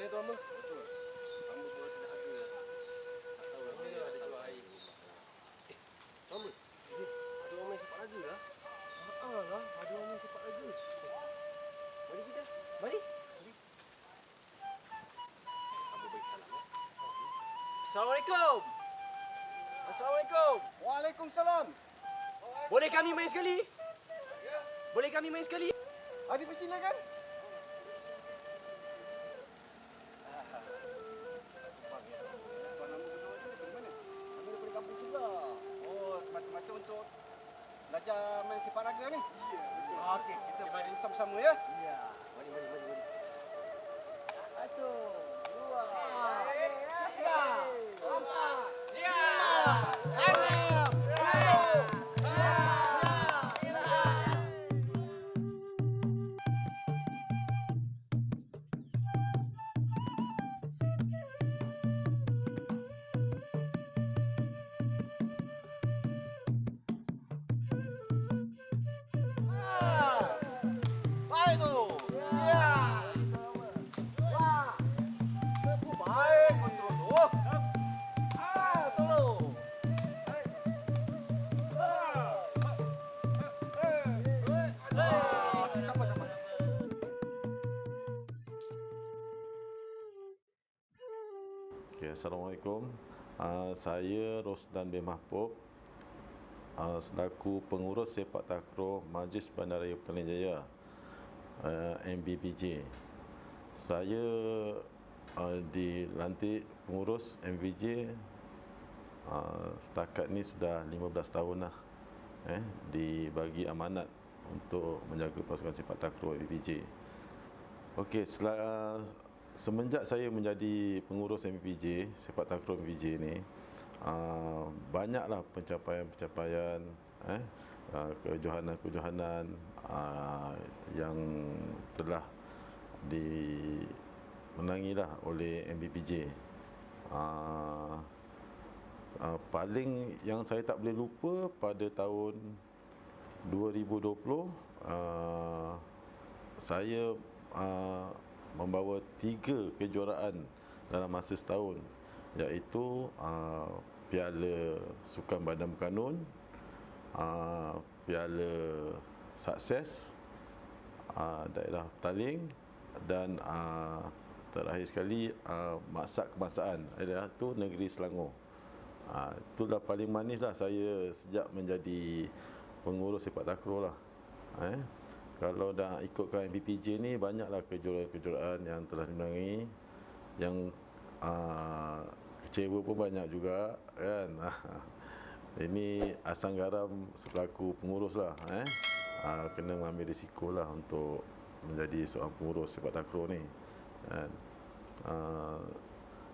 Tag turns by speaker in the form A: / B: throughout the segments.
A: Betul tu Amul. Betul. Amul baru sederhana ya. Tak tahu lah dia ada jual air. Amul, ada orang main sepak raga lah. Lah, ada orang main sepak raga. Mari kita. Mari. Amul bagi salam ya. Assalamualaikum. Assalamualaikum.
B: Waalaikumsalam.
A: Boleh kami main sekali? Boleh kami main sekali?
B: Dipersilakan. Tuan nama kedua tu dari mana? Kami daripada kampung sebelah. Oh, semata-mata untuk belajar main sepak raga ni? Ya, betul. Okey, kita main bersama-sama ya?
A: Ya. Mari.
B: Satu, dua,
A: tiga,
B: empat, baik tu. Ya. Wah. Baik betul tu. Tolong. Tambah.
C: Okay, Assalamualaikum. Saya Rosdan bin Mahbub, selaku pengurus sepak takraw Majlis Bandaraya Petaling Jaya, MBPJ. Saya dilantik pengurus MBPJ setakat ni sudah 15 tahun lah. Dibagi amanat untuk menjaga pasukan sepak takraw MBPJ. Okey, semenjak saya menjadi pengurus MBPJ, sepak takraw MBPJ ni, banyaklah pencapaian-pencapaian, kejohanan-kejohanan yang telah dimenangilah oleh MBPJ. Paling yang saya tak boleh lupa pada tahun 2020, saya membawa 3 kejuaraan dalam masa setahun, iaitu Piala Sukan Badan Berkanun, Piala Sukses Daerah Petaling, dan terakhir sekali Maksak Kebangsaan, iaitu Negeri Selangor. Itulah paling manis lah saya sejak menjadi pengurus sepak takraw lah. Kalau dah ikutkan MBPJ ni, banyaklah kejuaraan yang telah dimenangi. Yang kecewa pun banyak juga kan. Ini asam garam selaku pengurus lah, kena mengambil risiko lah untuk menjadi seorang pengurus sepak takraw ni kan.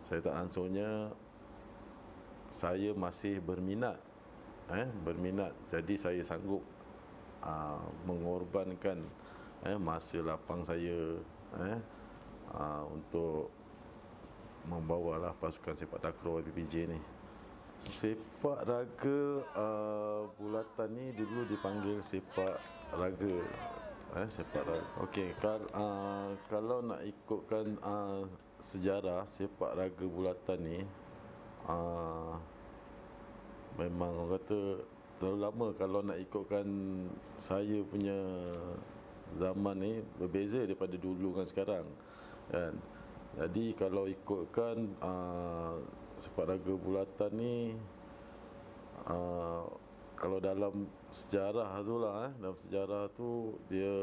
C: Saya tak langsungnya saya masih berminat, jadi saya sanggup mengorbankan masa lapang saya untuk membawalah pasukan sepak takraw MBPJ ni. Sepak raga bulatan ni dulu dipanggil sepak raga. Sepak raga. Okey, kalau nak ikutkan sejarah sepak raga bulatan ni, memang orang kata terlalu lama. Kalau nak ikutkan saya punya zaman ni, berbeza daripada dulu dengan sekarang kan. Jadi kalau ikutkan sepak raga bulatan ni, kalau dalam sejarah tu lah, dalam sejarah tu dia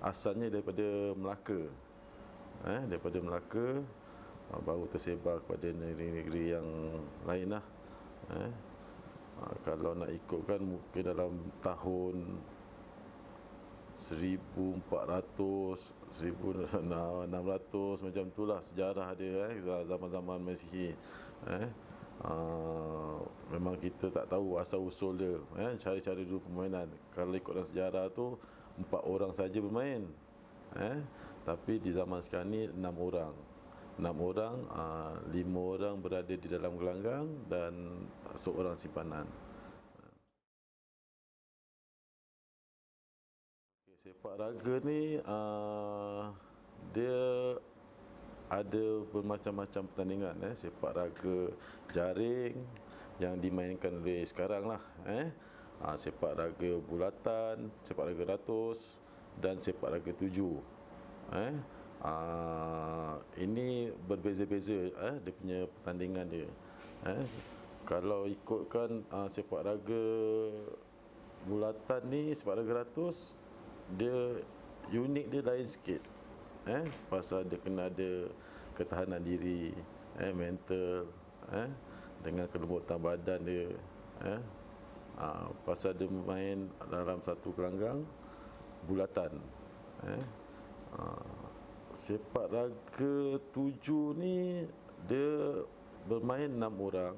C: asalnya daripada Melaka, daripada Melaka, baru tersebar kepada negeri-negeri yang lain lah. Kalau nak ikutkan mungkin dalam tahun 1400, 1600 macam itulah sejarah dia, zaman-zaman Masihi. Memang kita tak tahu asal usul dia, cara-cara dulu permainan. Kalau ikut dalam sejarah tu 4 orang saja bermain, tapi di zaman sekarang ni 6 orang. 6 orang, 5 orang berada di dalam gelanggang dan seorang simpanan. Sepak raga ni dia ada bermacam-macam pertandingan sepak raga jaring yang dimainkan oleh sekarang lah sepak raga bulatan, sepak raga ratus dan sepak raga tujuh. Ini berbeza-beza dia punya pertandingan dia. Kalau ikutkan sepak raga bulatan ni, sepak raga ratus, dia unik dia lain sikit. Pasal dia kena ada ketahanan diri, mental, dengan kelembutan badan dia. Pasal dia main dalam satu gelanggang bulatan. Sepak raga tujuh ni dia bermain 6 orang.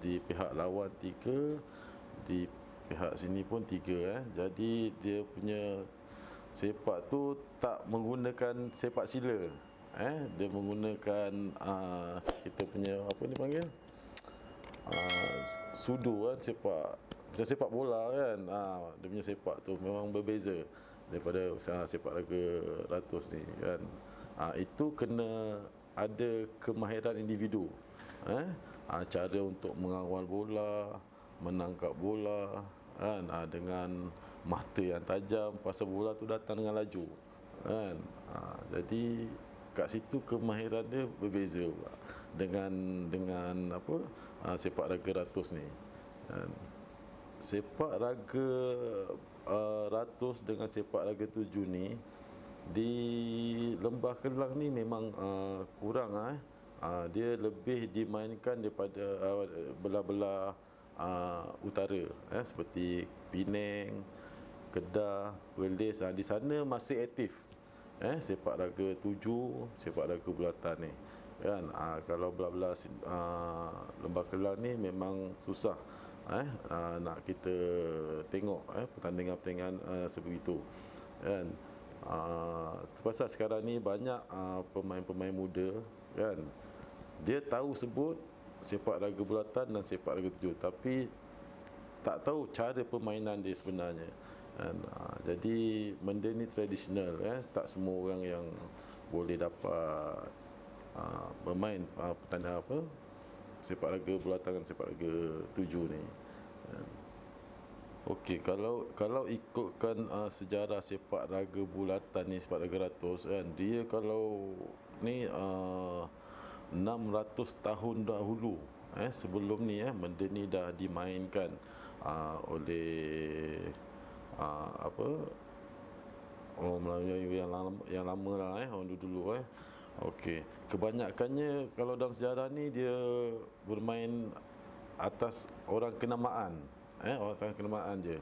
C: Di pihak lawan 3, di pihak sini pun 3. Jadi dia punya sepak tu tak menggunakan sepak sila. Dia menggunakan kita punya apa ni panggil, sudu kan, macam sepak bola kan. Dia punya sepak tu memang berbeza daripada sepak raga ratus ni kan. Itu kena ada kemahiran individu. Cara untuk mengawal bola, menangkap bola kan, dengan mata yang tajam pasal bola tu datang dengan laju kan. Jadi kat situ kemahiran dia berbeza pula dengan apa sepak raga ratus ni kan. Sepak raga ratus dengan sepak raga tujuh ni di Lembah Kelang ni memang kurang dia lebih dimainkan daripada belah-belah utara seperti Penang, Kedah, Perlis. Di sana masih aktif sepak raga tujuh, sepak raga bulatan ni kan. Kalau belah-belah Lembah Kelang ni memang susah nak kita tengok pertandingan-pertandingan sebegitu kan. Pasal sekarang ni banyak pemain-pemain muda kan, dia tahu sebut sepak raga bulatan dan sepak raga tujuh, tapi tak tahu cara permainan dia sebenarnya kan. Jadi benda ni tradisional tak semua orang yang boleh dapat bermain pertandingan sepak raga bulatan dan sepak raga tujuh ni kan. Okey, kalau ikutkan sejarah sepak raga bulatan ni, sepak raga ratus kan, dia kalau ni 600 tahun dahulu sebelum ni benda ni dah dimainkan oleh orang Melayu yang lama lah orang dulu. Okey, kebanyakannya kalau dalam sejarah ni dia bermain atas orang kenamaan. Orang kenamaan je.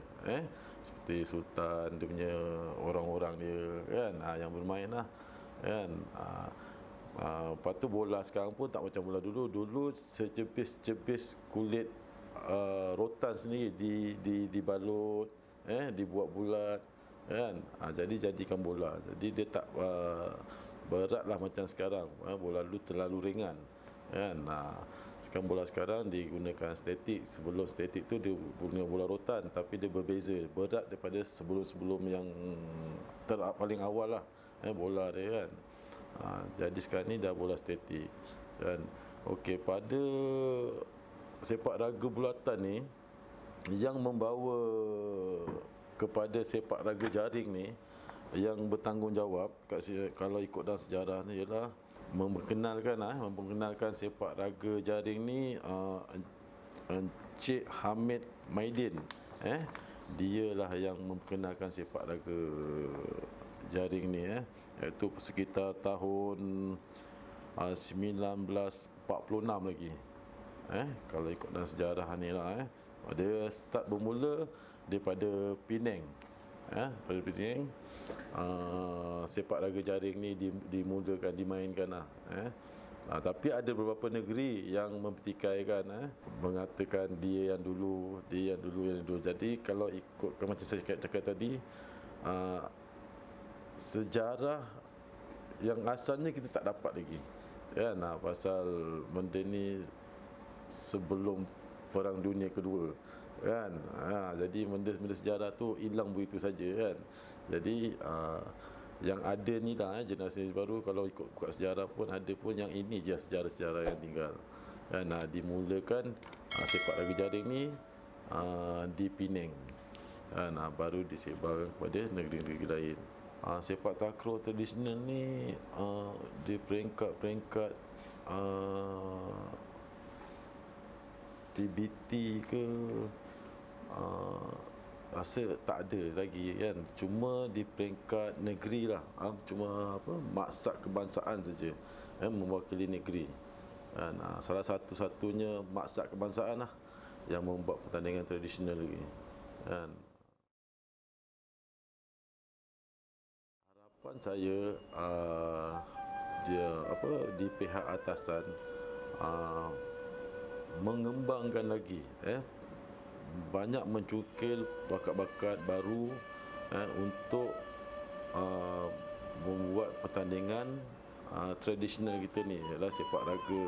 C: Seperti sultan, dia punya orang-orang dia kan, yang bermain lah kan. Lepas tu bola sekarang pun tak macam bola dulu. Dulu secebis-cebis kulit rotan sendiri dibalut, dibuat bulat kan. Jadi jadikan bola. Jadi dia tak berat lah macam sekarang. Bola dulu terlalu ringan kan. Sekarang bola sekarang digunakan statik. Sebelum statik tu dia guna bola rotan, tapi dia berbeza, berat daripada sebelum-sebelum yang paling awal lah bola dia kan. Jadi sekarang ni dah bola statik kan. Okey, pada sepak raga bulatan ni yang membawa kepada sepak raga jaring ni, yang bertanggungjawab kalau ikut dalam sejarah ni ialah memperkenalkan sepak raga jaring ni Encik Hamid Maidin. Dialah yang memperkenalkan sepak raga jaring ni iaitu sekitar tahun 1946 lagi. Kalau ikut dalam sejarah ni lah dia start bermula daripada Penang. Pada Penang sepak raga jaring ni dimulakan, dimainkan lah. Tapi ada beberapa negeri yang mempertikaikan, mengatakan dia yang dulu. Jadi kalau ikutkan macam saya cakap tadi, sejarah yang asalnya kita tak dapat lagi kan. Pasal benda ni sebelum Perang Dunia Kedua kan. Jadi benda sejarah tu hilang begitu saja kan. Jadi yang ada ni lah, generasi baru kalau ikut buka sejarah pun ada pun yang ini je sejarah-sejarah yang tinggal. Kan dimulakan sepak raga jaring ni di Penang. Kan baru disebarkan kepada negeri-negeri lain. Sepak takraw tradisional ni di peringkat-peringkat TBT ke rasa tak ada lagi kan, cuma di peringkat negeri lah, cuma maksad kebangsaan saja mewakili negeri kan, salah satu-satunya maksad kebangsaan lah yang membuat pertandingan tradisional lagi kan. Harapan saya di pihak atasan mengembangkan lagi banyak mencukil bakat-bakat baru untuk membuat pertandingan tradisional kita ni, ialah sepak raga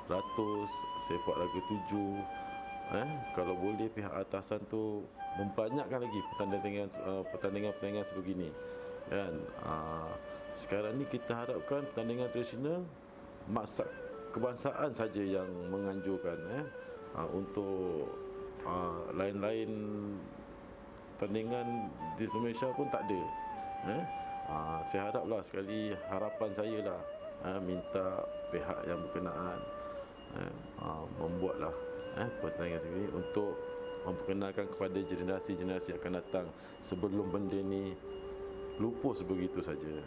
C: ratus, sepak raga 7. Kalau boleh pihak atasan tu membanyakkan lagi pertandingan-pertandingan sebegini kan. Sekarang ni kita harapkan pertandingan tradisional maksad kebangsaan saja yang menganjurkan untuk lain-lain pertandingan di Malaysia pun tak ada. Saya haraplah sekali, harapan saya lah minta pihak yang berkenaan membuatlah pertandingan sendiri untuk memperkenalkan kepada generasi-generasi akan datang sebelum benda ni lupus begitu saja.